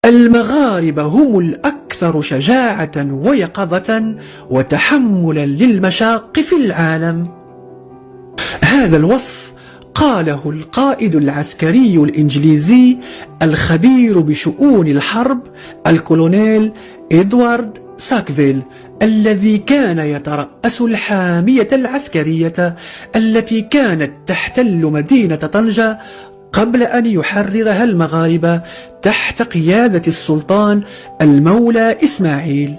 المغاربة هم الأكثر شجاعة ويقظة وتحملا للمشاق في العالم. هذا الوصف قاله القائد العسكري الإنجليزي الخبير بشؤون الحرب الكولونيل إدوارد ساكفيل، الذي كان يترأس الحامية العسكرية التي كانت تحتل مدينة طنجة قبل أن يحررها المغاربة تحت قيادة السلطان المولى إسماعيل.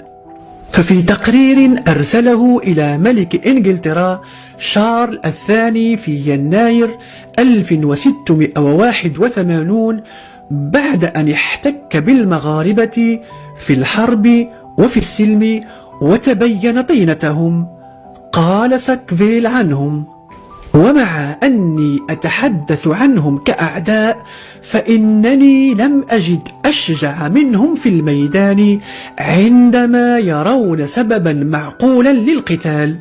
ففي تقرير أرسله إلى ملك إنجلترا شارل الثاني في يناير 1681 بعد أن احتك بالمغاربة في الحرب وفي السلم وتبين طينتهم، قال ساكفيل عنهم: ومع أني أتحدث عنهم كأعداء فإنني لم أجد أشجع منهم في الميدان عندما يرون سببا معقولا للقتال،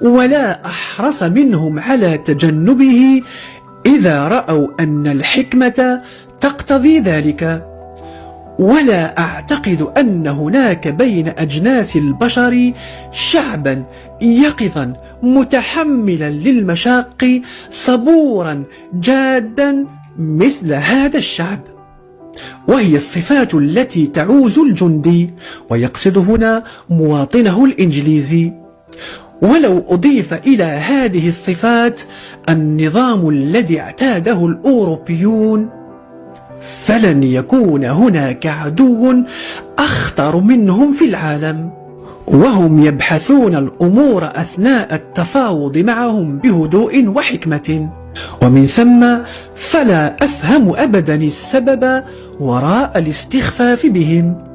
ولا أحرص منهم على تجنبه إذا رأوا أن الحكمة تقتضي ذلك. ولا أعتقد أن هناك بين أجناس البشر شعبا يقظا متحملا للمشاق صبورا جادا مثل هذا الشعب. وهي الصفات التي تعوز الجندي، ويقصد هنا مواطنه الإنجليزي. ولو أضيف إلى هذه الصفات النظام الذي اعتاده الأوروبيون فلن يكون هناك عدو أخطر منهم في العالم، وهم يبحثون الأمور أثناء التفاوض معهم بهدوء وحكمة. ومن ثم فلا أفهم أبدا السبب وراء الاستخفاف بهم.